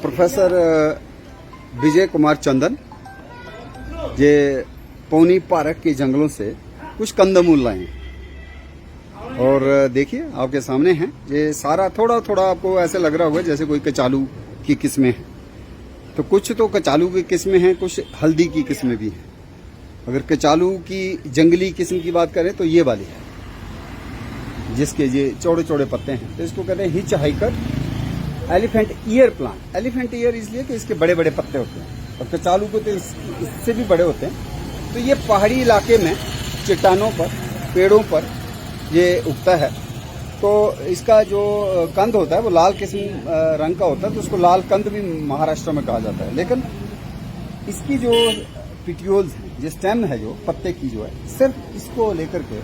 Professor Vijay Kumar चंदन ये पौनी park के जंगलों से कुछ कंदमूल लाए हैं और देखिए आपके सामने हैं। ये सारा थोड़ा थोड़ा आपको ऐसे लग रहा होगा जैसे कोई कचालू की किस्में हैं। तो कुछ तो कचालू की किस्में हैं, कुछ हल्दी की किस्में भी हैं। अगर कचालू की जंगली किस्म की बात करें तो ये वाली है जिसके ये चौड़े चौड़े पत्ते हैं, तो इसको कहते हैं hitch hiker elephant year plant. Elephant year इसलिए कि इसके बड़े बड़े पत्ते होते हैं और कचालू को तो इससे भी बड़े होते हैं। तो ये पहाड़ी इलाके में चट्टानों पर, पेड़ों पर ये उगता है। तो इसका जो कंद होता है वो लाल किस्म रंग का होता है, तो उसको लाल कंद भी महाराष्ट्र में कहा जाता है। लेकिन इसकी जो पिटियोल्स हैं, जो स्टेम है, जो पत्ते की जो है, सिर्फ इसको लेकर के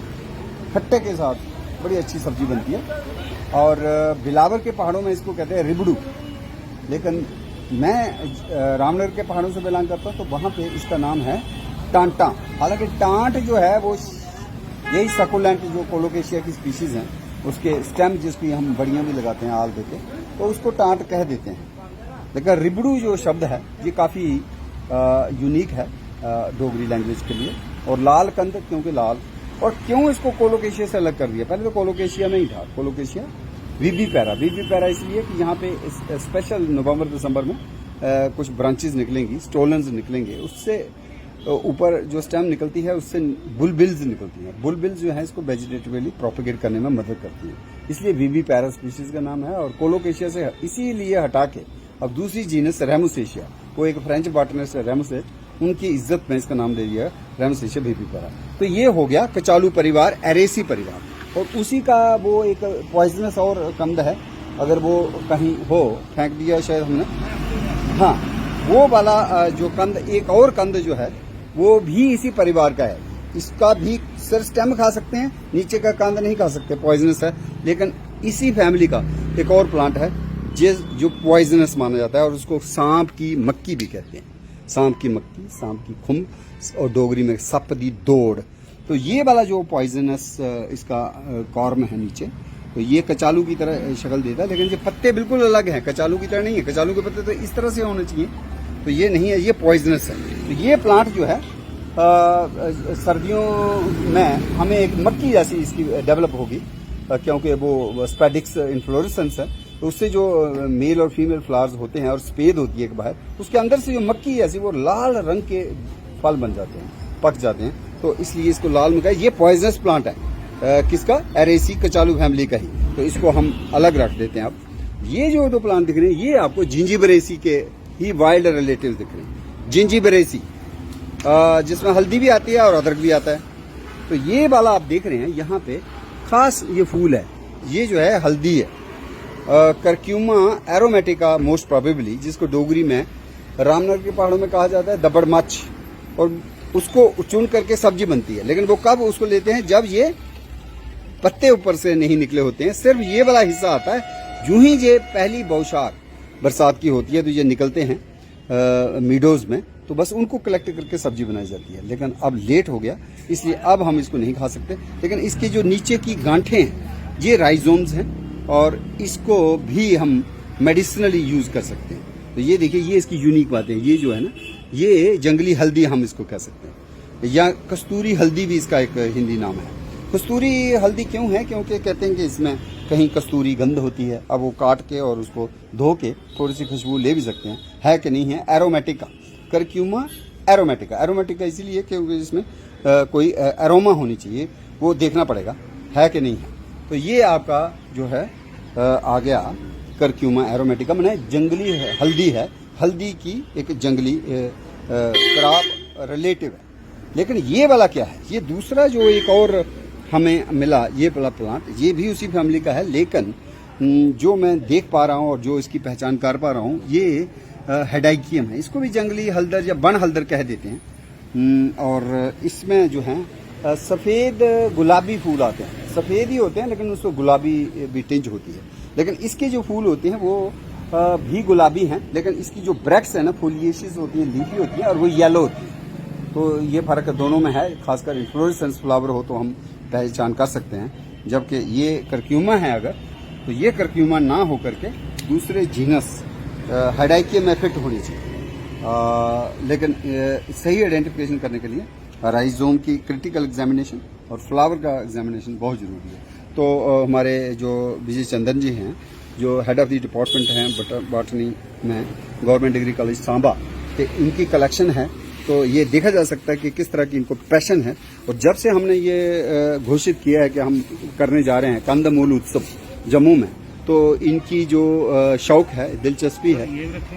खट्टे के साथ बड़ी अच्छी सब्जी बनती है। और बिलावर के पहाड़ों में इसको कहते हैं रिबड़ू। लेकिन मैं रामनगर के पहाड़ों से बिलोंग करता हूँ, तो वहाँ पे इसका नाम है टांटा। हालांकि टांट जो है वो यही सकुलेंट जो कोलोकेशिया की स्पीशीज हैं, उसके स्टेम जिसकी हम बड़ियाँ भी लगाते हैं आल देके, तो उसको टांट कह देते हैं। लेकिन रिबड़ू जो शब्द है ये काफ़ी यूनिक है डोगरी लैंग्वेज के लिए। और लाल कंद क्योंकि लाल, और क्यों इसको कोलोकेशिया से अलग कर दिया? पहले तो कोलोकेशिया नहीं था, कोलोकेशिया वीवी पैरा इसलिए कि यहाँ पे स्पेशल नवंबर दिसंबर में कुछ ब्रांचेस निकलेंगी, स्टोलन्स निकलेंगे, उससे ऊपर जो स्टेम निकलती है उससे बुलबिल्स निकलती हैं। बुलबिल्स जो है इसको वेजिटेटिवली प्रोपेगेट करने में मदद करती है, इसलिए वीवी पैरा स्पीशीज का नाम है। और कोलोकेशिया से इसीलिए हटा के अब दूसरी जीनस रेमुसेशिया, वो एक फ्रेंच बॉटनिस्ट रेमुसे, उनकी इज्जत में इसका नाम दे दिया रेमुसेशिया वीवी पैरा। तो ये हो गया कचालू परिवार, एरेसी परिवार। और उसी का वो एक पॉइजनस और कंद है, अगर वो कहीं हो फेंक दिया शायद हमने, हाँ, वो वाला जो कंद, एक और कंद जो है वो भी इसी परिवार का है। इसका भी सिर्फ स्टेम खा सकते हैं, नीचे का कंद नहीं खा सकते, पॉइजनस है। लेकिन इसी फैमिली का एक और प्लांट है जो पॉइजनस माना जाता है और उसको सांप की मक्की भी कहते हैं। सांप की मक्की, सांप की खुम्ब, और डोगरी में सप दी दौड़। तो ये वाला जो पॉइजनस इसका कॉर्म है नीचे, तो ये कचालू की तरह शक्ल देता है। लेकिन ये पत्ते बिल्कुल अलग हैं, कचालू की तरह नहीं है। कचालू के पत्ते तो इस तरह से होने चाहिए, तो ये नहीं है, ये पॉइजनस है। तो ये प्लांट जो है सर्दियों में हमें एक मक्की जैसी इसकी डेवलप होगी, क्योंकि वो स्पेडिक्स इन्फ्लोरेसेंस है। तो उससे जो मेल और फीमेल फ्लावर्स होते हैं और स्पेद होती है एक बाहर, उसके अंदर से जो मक्की जैसी वो लाल रंग के फल बन जाते हैं, पक जाते हैं। तो इसलिए इसको लाल में कहा। ये पॉइजनस प्लांट है किसका? एरेसी कचालू फैमिली का ही। तो इसको हम अलग रख देते हैं। अब ये जो दो प्लांट दिख रहे हैं ये आपको जिंजीबरेसी के ही वाइल्ड रिलेटिव दिख रहे हैं। जिंजीबरेसी जिसमें हल्दी भी आती है और अदरक भी आता है। तो ये वाला आप देख रहे हैं यहाँ पे खास ये फूल है, ये जो है हल्दी है, करक्यूमा एरोमेटिका मोस्ट प्रोबेबली, जिसको डोगरी में रामनगर के पहाड़ों में कहा जाता है दबड़ मच। और उसको चुन करके सब्जी बनती है। लेकिन वो कब उसको लेते हैं? जब ये पत्ते ऊपर से नहीं निकले होते हैं, सिर्फ ये वाला हिस्सा आता है। यूं ही ये पहली बौछार बरसात की होती है तो ये निकलते हैं मीडोज में, तो बस उनको कलेक्ट करके सब्जी बनाई जाती है। लेकिन अब लेट हो गया, इसलिए अब हम इसको नहीं खा सकते। लेकिन इसके जो नीचे की गांठें हैं ये राइजोम्स हैं और इसको भी हम मेडिसिनली यूज कर सकते हैं। तो ये देखिए, ये इसकी यूनिक बात है। ये जो है ना, ये जंगली हल्दी हम इसको कह सकते हैं, या कस्तूरी हल्दी भी इसका एक हिंदी नाम है। कस्तूरी हल्दी क्यों है? क्योंकि कहते हैं कि इसमें कहीं कस्तूरी गंध होती है। अब वो काट के और उसको धो के थोड़ी सी खुशबू ले भी सकते हैं, है कि नहीं है। एरोमेटिका, करक्यूमा एरोमेटिका, एरोमेटिका इसीलिए क्योंकि इसमें कोई एरोमा होनी चाहिए, वो देखना पड़ेगा है कि नहीं है। तो ये आपका जो है आ गया करक्यूमा एरोमेटिका, माने जंगली हल्दी है, हल्दी की एक जंगली क्रॉप रिलेटिव है। लेकिन ये वाला क्या है? ये दूसरा जो एक और हमें मिला, ये वाला प्लांट, ये भी उसी फैमिली का है। लेकिन जो मैं देख पा रहा हूँ और जो इसकी पहचान कर पा रहा हूँ, ये हेडाइकियम है। इसको भी जंगली हल्दर या बन हल्दर कह देते हैं। और इसमें जो है सफ़ेद गुलाबी फूल आते हैं, सफ़ेद ही होते हैं लेकिन उसको गुलाबी भी टिंज होती है। लेकिन इसके जो फूल होते हैं वो भी गुलाबी हैं, लेकिन इसकी जो ब्रैक्ट्स है ना, फोलिएशियस होती है, लीफी होती है, और वो येलो होती है। तो ये फर्क दोनों में है। खासकर इन्फ्लोरेसेंस फ्लावर हो तो हम पहचान कर सकते हैं, जबकि ये करक्यूमा है अगर, तो ये करक्यूमा ना हो करके दूसरे जीनस हेडाइकिया में फिट होनी चाहिए। लेकिन सही आइडेंटिफिकेशन करने के लिए राइजोम की क्रिटिकल एग्जामिनेशन और फ्लावर का एग्जामिनेशन बहुत ज़रूरी है। तो हमारे जो विजय चंदन जी हैं, जो हेड ऑफ द डिपार्टमेंट हैं बॉटनी में गवर्नमेंट डिग्री कॉलेज सांबा, तो इनकी कलेक्शन है। तो ये देखा जा सकता है कि किस तरह की इनको पैशन है। और जब से हमने ये घोषित किया है कि हम करने जा रहे हैं कंदमूल उत्सव जम्मू में, तो इनकी जो शौक है, दिलचस्पी है,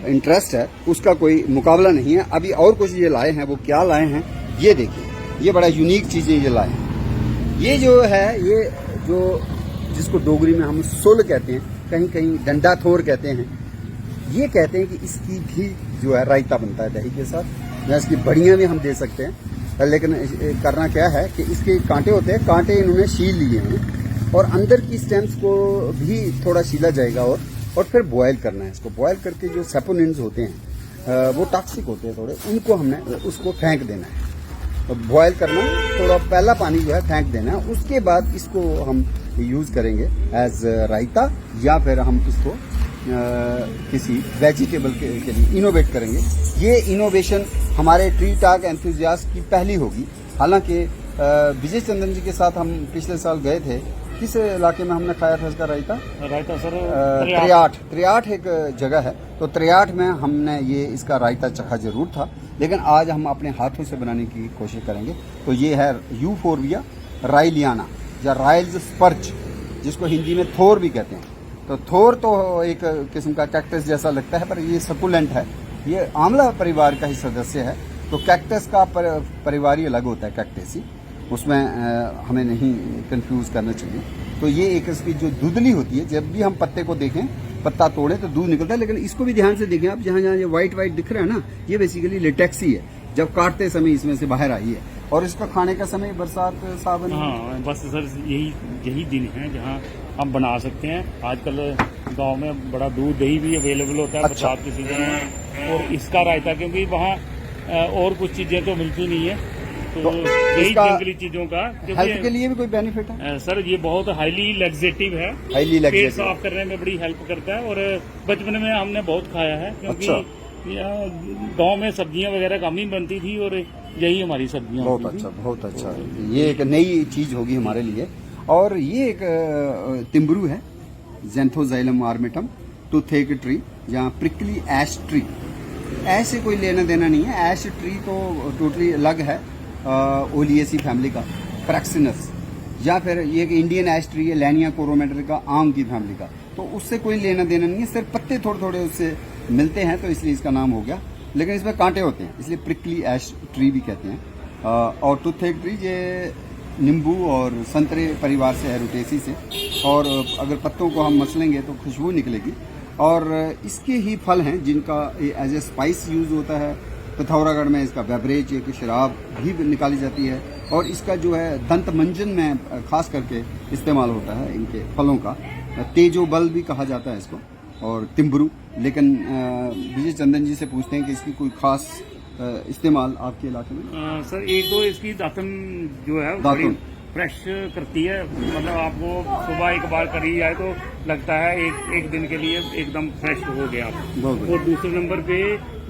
इंटरेस्ट है, उसका कोई मुकाबला नहीं है। अभी और कुछ ये लाए हैं, वो क्या लाए हैं ये देखिए। ये बड़ा यूनिक चीज़ें ये लाए हैं। ये जो है, ये जो जिसको डोगरी में हम सोल कहते हैं, कहीं कहीं डंडा थोर कहते हैं, ये कहते हैं कि इसकी भी जो है रायता बनता है दही के साथ, या इसकी बड़ियाँ भी हम दे सकते हैं। लेकिन करना क्या है कि इसके कांटे होते हैं, कांटे इन्होंने छील लिए हैं और अंदर की स्टेम्स को भी थोड़ा छीला जाएगा और फिर बॉयल करना है। इसको बॉयल करके जो सेपोनिन्स होते हैं वो टॉक्सिक होते हैं थोड़े, उनको हमने उसको फेंक देना है। तो बॉयल करना, थोड़ा पहला पानी जो है फेंक देना है। उसके बाद इसको हम यूज़ करेंगे एज रायता, या फिर हम इसको किसी वेजिटेबल के लिए इनोवेट करेंगे। ये इनोवेशन हमारे ट्री टॉक एंथुजियास्ट की पहली होगी। हालांकि विजय चंदन जी के साथ हम पिछले साल गए थे। किस इलाके में हमने खाया था इसका रायता सर? त्रियाठ एक जगह है, तो त्रियाठ में हमने ये इसका रायता चखा जरूर था। लेकिन आज हम अपने हाथों से बनाने की कोशिश करेंगे। तो ये है यूफोर्बिया राइलियाना या राइल्स स्पर्च, जिसको हिंदी में थोर भी कहते हैं। तो थोर तो एक किस्म का कैक्टस जैसा लगता है, पर ये सकुलेंट है। ये आंवला परिवार का ही सदस्य है। तो कैक्टस का परिवार ही अलग होता है, कैक्टेसी, उसमें हमें नहीं कंफ्यूज करना चाहिए। तो ये एक इसकी जो दूधली होती है, जब भी हम पत्ते को देखें, पत्ता तोड़े तो दूध निकलता है। लेकिन इसको भी ध्यान से देखें आप, जहाँ जहाँ ये वाइट दिख रहा है ना, ये बेसिकली लेटेक्सी है। जब काटते समय इसमें से बाहर आई है। और इसका खाने का समय बरसात सावन। हाँ, बस सर यही दिन है जहाँ हम बना सकते हैं। आजकल गांव में बड़ा दूध दही भी अवेलेबल होता है। अच्छा। बरसात की सीजन में। और इसका रायता, क्योंकि वहाँ और कुछ चीजें तो मिलती नहीं है, तो यही जंगली चीजों का हेल्थ के लिए भी कोई बेनिफिट है सर। ये बहुत हाईली लैक्सेटिव है, पेट साफ करने में बड़ी हेल्प करता है। और बचपन में हमने बहुत खाया है, क्योंकि गांव में सब्जियां वगैरह कम ही बनती थी और यही हमारी सब्जियां। बहुत अच्छा। ये एक नई चीज होगी हमारे लिए। और ये एक तिम्बरू है, ज़ैंथोज़ाइलम आर्मेटम टूथेक ट्री, जहाँ प्रिकली ऐश ट्री। ऐश से कोई लेना देना नहीं है। ऐश ट्री तो टोटली अलग है, ओलिएसी फैमिली का, प्रैक्सिनस, या फिर ये एक इंडियन ऐश ट्री है, लैनिया कोरोमेटर का, आम की फैमिली का। तो उससे कोई लेना देना नहीं है, सिर्फ पत्ते थोड़े थोड़े उससे मिलते हैं, तो इसलिए इसका नाम हो गया। लेकिन इसमें कांटे होते हैं, इसलिए प्रिकली ऐश ट्री भी कहते हैं। और टूथेक ट्री ये नींबू और संतरे परिवार से है, रुटेसी से। और अगर पत्तों को हम मसलेंगे तो खुशबू निकलेगी। और इसके ही फल हैं जिनका एज ए स्पाइस यूज होता है। पिथौरागढ़ में इसका बेवरेज, एक शराब भी निकाली जाती है। और इसका जो है दंत मंजन में खास करके इस्तेमाल होता है इनके फलों का। तेजो बल भी कहा जाता है इसको, और तिम्बरू। लेकिन विजय चंदन जी से पूछते हैं कि इसकी कोई खास इस्तेमाल आपके इलाके में? सर, एक तो इसकी दातन जो है दातुन फ्रेश करती है। मतलब आपको सुबह एक बार करी जाए तो लगता है एक दिन के लिए एकदम फ्रेश हो गया। और दूसरे नंबर पे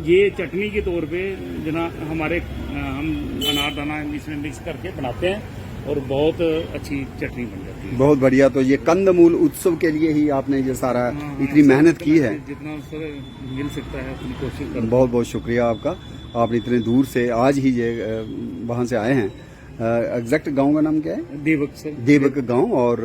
ये चटनी के तौर पे जना हमारे हम अनारदाना इसमें मिक्स करके बनाते हैं और बहुत अच्छी चटनी बन जाती है। बहुत बढ़िया। तो ये कंदमूल उत्सव के लिए ही आपने ये सारा इतनी मेहनत की है। जितना सर मिल सकता है अपनी कोशिश कर। बहुत बहुत शुक्रिया आपका। आपने इतने दूर से आज ही ये वहाँ से आए हैं। एग्जैक्ट गांव का नाम क्या है? देवक सर। देवक गांव। और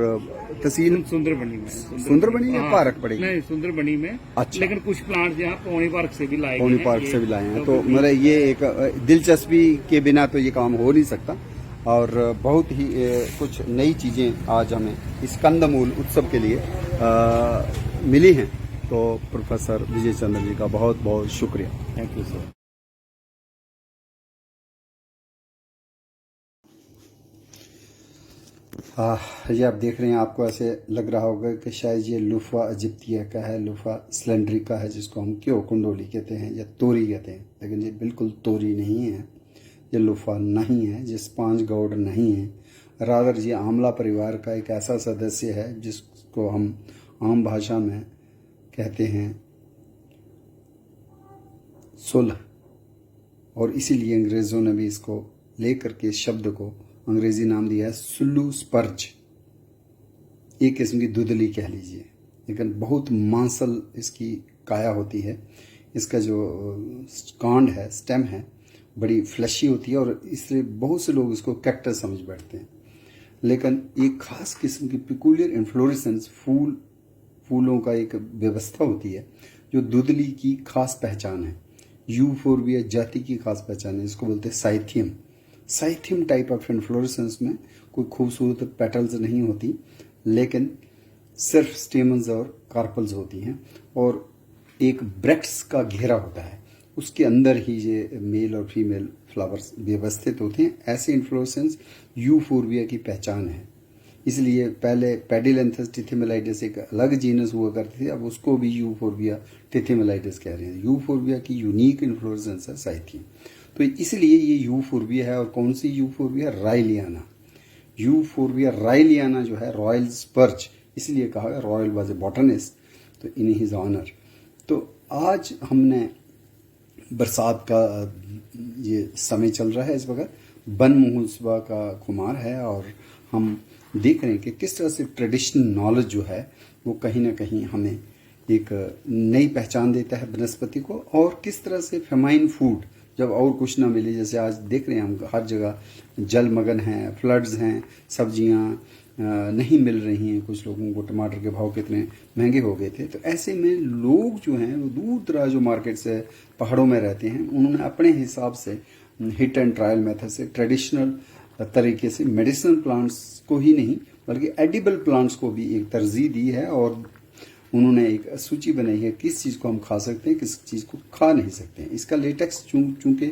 तहसील सुंदरबनी में। सुंदरबनी या पार्क पड़ेगी? नहीं, सुंदरबनी में। अच्छा। लेकिन कुछ प्लांट यहाँ पौनी पार्क से भी लाए पौनी पार्क से भी लाए हैं। तो मतलब ये एक दिलचस्पी के बिना तो ये काम हो नहीं सकता। और बहुत ही कुछ नई चीजें आज हमें इस कंदमूल उत्सव के लिए मिली हैं। तो प्रोफेसर विजय चंद्र जी का बहुत बहुत शुक्रिया। Thank you sir. ये आप देख रहे हैं, आपको ऐसे लग रहा होगा कि शायद ये लुफा इजिप्तिया का है, लुफा सिलेंड्रिका है, जिसको हम क्यों कुंडोली कहते हैं या तोरी कहते हैं। लेकिन ये बिल्कुल तोरी नहीं है, ये लुफा नहीं है, ये स्पांज गोर्ड नहीं है। रादर ये आंवला परिवार का एक ऐसा सदस्य है जिसको हम आम भाषा में कहते हैं सुलह, और इसीलिए अंग्रेज़ों ने भी इसको लेकर के इस शब्द को अंग्रेज़ी नाम दिया है सुल्लू स्पर्ज। एक किस्म की धुंधली कह लीजिए, लेकिन बहुत मांसल इसकी काया होती है। इसका जो कांड है, स्टेम है, बड़ी फ्लैशी होती है और इसलिए बहुत से लोग इसको कैक्टस समझ बैठते हैं। लेकिन एक खास किस्म की पिकुलियर इन्फ्लोरेसेंस, फूलों का एक व्यवस्था होती है जो धुंधली की खास पहचान है। यूफोर्बिया जाति की खास पहचान है, इसको बोलते हैं cyathium. Cyathium type of inflorescence में कोई खूबसूरत पेटल्स नहीं होती, लेकिन सिर्फ स्टेमन्स और कार्पल्स होती हैं और एक ब्रैक्ट्स का घेरा होता है, उसके अंदर ही ये मेल और फीमेल फ्लावर्स व्यवस्थित होते हैं। ऐसे इन्फ्लोरेसेंस यूफोर्बिया की पहचान है। इसलिए पहले पेडिलेंथस टिथिमेलाइडस एक अलग जीनस हुआ करती थी, अब उसको भी यूफोर्बिया टिथिमेलाइडस कह रहे हैं। यूफोर्बिया की यूनिक इन्फ्लोरेसेंस है साइथियम। तो इसलिए ये यूफोर्बिया है। और कौन सी यूफोर्बिया? राइलियाना। यूफोर्बिया राइलियाना जो है रॉयल स्पर्ज, इसलिए कहा है रॉयल वाज ए बॉटनिस्ट, तो इन हिज ऑनर। तो आज हमने बरसात का ये समय चल रहा है, इस वक्त वन महोत्सव का खुमार है और हम देख रहे हैं कि किस तरह से ट्रेडिशनल नॉलेज जो है वो कहीं ना कहीं हमें एक नई पहचान देता है वनस्पति को, और किस तरह से फेमाइन फूड जब और कुछ ना मिले, जैसे आज देख रहे हैं हम हर जगह जलमग्न हैं, फ्लड्स हैं, सब्जियां नहीं मिल रही हैं, कुछ लोगों को टमाटर के भाव कितने महंगे हो गए थे। तो ऐसे में लोग जो हैं वो दूर दराज जो मार्केट से पहाड़ों में रहते हैं, उन्होंने अपने हिसाब से हिट एंड ट्रायल मेथड से ट्रेडिशनल तरीके से मेडिसिनल प्लांट्स को ही नहीं बल्कि एडिबल प्लांट्स को भी एक तरजीह दी है और उन्होंने एक सूची बनाई है किस चीज़ को हम खा सकते हैं, किस चीज़ को खा नहीं सकते हैं। इसका लेटेक्स चूंकि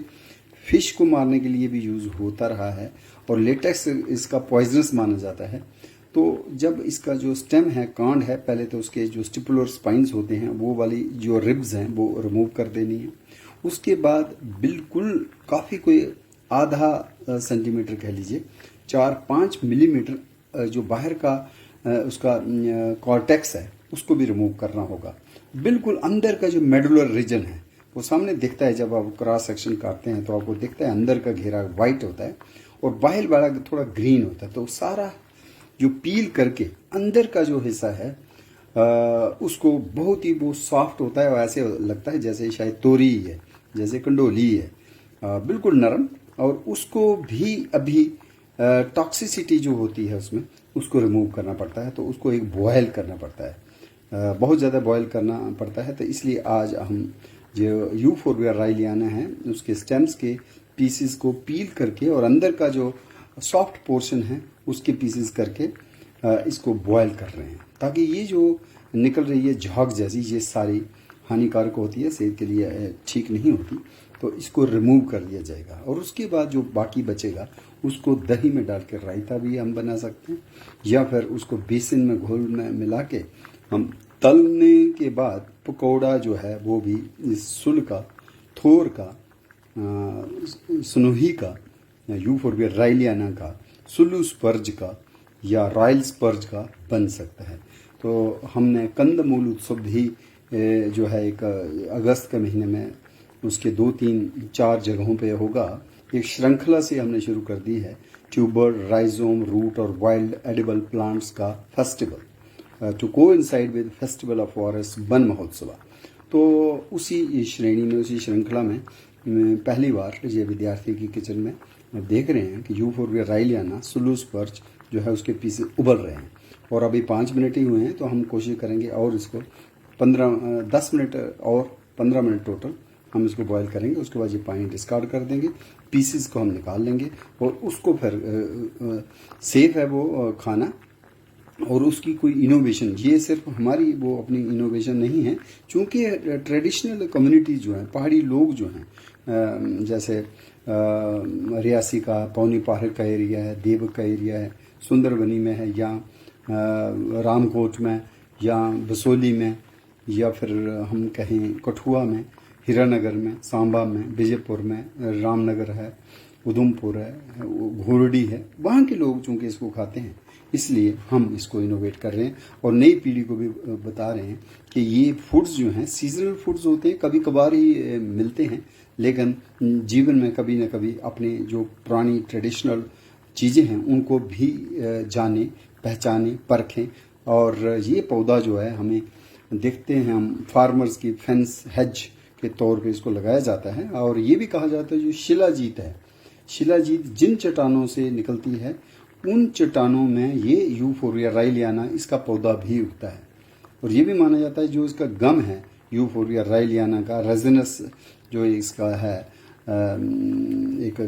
फिश को मारने के लिए भी यूज़ होता रहा है और लेटेक्स इसका पॉइजनस माना जाता है, तो जब इसका जो स्टेम है, कांड है, पहले तो उसके जो स्टिपुलर स्पाइंस होते हैं वो वाली जो रिब्स हैं वो रिमूव कर देनी है। उसके बाद बिल्कुल काफ़ी कोई आधा सेंटीमीटर कह लीजिए 4-5 मिलीमीटर जो बाहर का उसका कॉर्टेक्स है उसको भी रिमूव करना होगा। बिल्कुल अंदर का जो मेडुलर रीजन है वो सामने दिखता है, जब आप क्रॉस सेक्शन काटते हैं तो आपको दिखता है अंदर का घेरा वाइट होता है और बाहर वाला थोड़ा ग्रीन होता है। तो सारा जो पील करके अंदर का जो हिस्सा है उसको बहुत ही वो सॉफ्ट होता है और ऐसे लगता है जैसे शायद तोरी है, जैसे कंडोली है, बिल्कुल नरम। और उसको भी अभी टॉक्सिसिटी जो होती है उसमें उसको रिमूव करना पड़ता है, तो उसको एक बॉयल करना पड़ता है, बहुत ज़्यादा बॉयल करना पड़ता है। तो इसलिए आज हम जो यूफोर्बिया राइलियाना है उसके स्टेम्स के पीसेस को पील करके और अंदर का जो सॉफ्ट पोर्शन है उसके पीसेस करके इसको बॉयल कर रहे हैं, ताकि ये जो निकल रही है झाग जैसी, ये सारी हानिकारक होती है, सेहत के लिए ठीक नहीं होती, तो इसको रिमूव कर दिया जाएगा। और उसके बाद जो बाकी बचेगा उसको दही में डाल के रायता भी हम बना सकते हैं, या फिर उसको बेसन में घोल में मिला के हम तलने के बाद पकौड़ा जो है वो भी इस सुल का, थोर का, सनोही का, यूफोर्बिया राइलियाना का, सुल्लू स्पर्ज का या रॉयल स्पर्ज का बन सकता है। तो हमने कंदमूल उत्सव भी जो है एक अगस्त के महीने में उसके 2-3-4 जगहों पे होगा। एक श्रृंखला से हमने शुरू कर दी है, ट्यूबर, राइजोम, रूट और वाइल्ड एडिबल प्लांट्स का festival to coincide with festival of forest Van Mahotsav. तो उसी श्रेणी में, उसी श्रृंखला में पहली बार ये विद्यार्थी की किचन में देख रहे हैं कि यूफोर्बिया राइलियाना, सुल्लू स्पर्ज जो है उसके पीसेस उबल रहे हैं और अभी 5 मिनट ही हुए हैं, तो हम कोशिश करेंगे और इसको 10 मिनट और 15 मिनट टोटल हम इसको बॉईल करेंगे। उसके बाद ये पानी डिस्कार्ड कर देंगे, पीसेस को हम निकाल लेंगे और उसको फिर सेफ है वो खाना। और उसकी कोई इनोवेशन, ये सिर्फ हमारी वो अपनी इनोवेशन नहीं है, चूँकि ट्रेडिशनल कम्युनिटी जो हैं, पहाड़ी लोग जो हैं, जैसे रियासी का पौनी पहाड़ का एरिया है, देवक का एरिया है, सुंदरबनी में है, या रामकोट में, या बसोली में, या फिर हम कहें कठुआ में, हीरानगर में, सांबा में, विजयपुर में, रामनगर है, उधमपुर है, घोरडी है, वहाँ के लोग चूँकि इसको खाते हैं, इसलिए हम इसको इनोवेट कर रहे हैं और नई पीढ़ी को भी बता रहे हैं कि ये फूड्स जो हैं सीजनल फूड्स होते हैं, कभी कभार ही मिलते हैं, लेकिन जीवन में कभी न कभी अपने जो पुरानी ट्रेडिशनल चीज़ें हैं उनको भी जाने, पहचाने, परखें। और ये पौधा जो है हमें देखते हैं हम फार्मर्स की फेंस हेज के तौर पे इसको लगाया जाता है। और ये भी कहा जाता है जो शिलाजीत है, शिलाजीत जिन चट्टानों से निकलती है उन चट्टानों में ये यूफोर्बिया राइलियाना इसका पौधा भी उगता है। और ये भी माना जाता है जो इसका गम है यूफोर्बिया राइलियाना का रेजिनस जो इसका है एक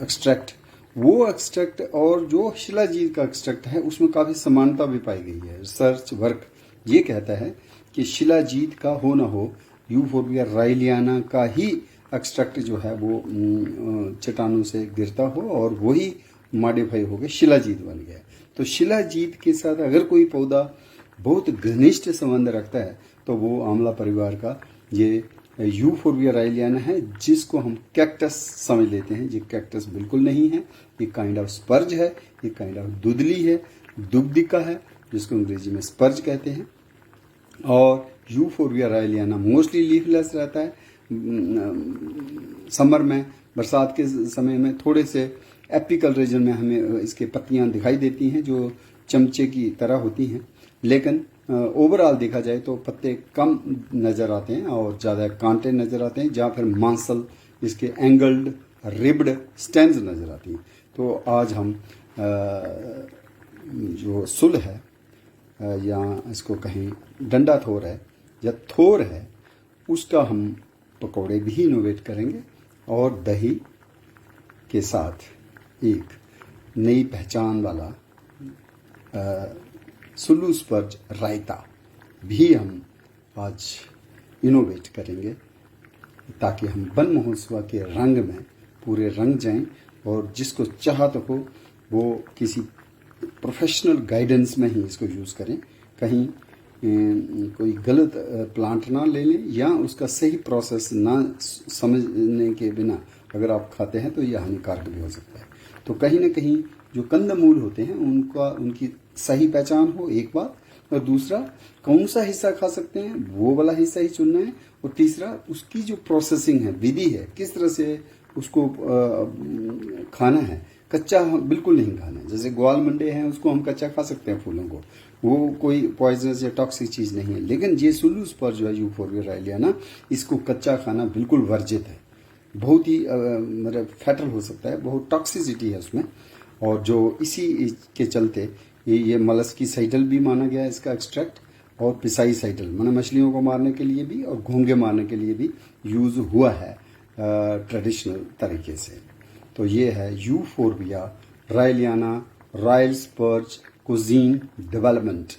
एक्सट्रैक्ट, वो एक्सट्रैक्ट और जो शिलाजीत का एक्सट्रैक्ट है उसमें काफ़ी समानता भी पाई गई है। रिसर्च वर्क ये कहता है कि शिलाजीत का हो ना हो यूफोर्बिया राइलियाना का ही एक्सट्रैक्ट जो है वो चट्टानों से गिरता हो और वही मॉडिफाई हो गया शिलाजीत बन गया। तो शिलाजीत के साथ अगर कोई पौधा बहुत घनिष्ठ संबंध रखता है तो वो आंवला परिवार का ये यूफोर्बिया राइलियाना है, जिसको हम कैक्टस समझ लेते हैं। ये कैक्टस बिल्कुल नहीं है, ये काइंड ऑफ स्पर्ज है, ये काइंड ऑफ दुधली है, दुग्धिका है, जिसको अंग्रेजी में स्पर्ज कहते हैं। और यूफोर्बिया राइलियाना मोस्टली लीफलेस रहता है। समर में, बरसात के समय में थोड़े से एपिकल रीजन में हमें इसके पत्तियां दिखाई देती हैं जो चमचे की तरह होती हैं, लेकिन ओवरऑल देखा जाए तो पत्ते कम नज़र आते हैं और ज़्यादा कांटे नज़र आते हैं, जहाँ फिर मांसल इसके एंगल्ड रिब्ड स्टेम्स नज़र आती हैं। तो आज हम जो सुल है या इसको कहीं डंडा थोर है या थोर है, उसका हम पकौड़े भी इनोवेट करेंगे और दही के साथ एक नई पहचान वाला सुल्लू स्पर्ज रायता भी हम आज इनोवेट करेंगे, ताकि हम वन महोत्सव के रंग में पूरे रंग जाएं और जिसको चाहत हो वो किसी प्रोफेशनल गाइडेंस में ही इसको यूज़ करें, कहीं कोई गलत प्लांट ना ले लें या उसका सही प्रोसेस ना समझने के बिना अगर आप खाते हैं तो यह हानिकारक भी हो सकता है। तो कहीं ना कहीं जो कंदमूल होते हैं उनकी सही पहचान हो एक बात, और दूसरा कौन सा हिस्सा खा सकते हैं वो वाला हिस्सा ही चुनना है, और तीसरा उसकी जो प्रोसेसिंग है, विधि है, किस तरह से उसको खाना है। कच्चा बिल्कुल नहीं खाना है। जैसे ग्वाल मंडे हैं उसको हम कच्चा खा सकते हैं फूलों को, वो कोई पॉइजनस या टॉक्सिक चीज़ नहीं है, लेकिन ये सुल्लू स्पर्ज जो है यूफोर्बिया राइलियाना, इसको कच्चा खाना बिल्कुल वर्जित है। बहुत ही मतलब फैटल हो सकता है, बहुत टॉक्सिसिटी है उसमें, और जो इसी के चलते ये मलस्कीसाइडल भी माना गया है इसका एक्सट्रैक्ट, और पिसाईसाइडल माना मछलियों को मारने के लिए भी और घोंघे मारने के लिए भी यूज़ हुआ है ट्रेडिशनल तरीके से। तो ये है यूफोर्बिया राइलियाना रॉयल स्पर्ज कुजीन डेवलपमेंट।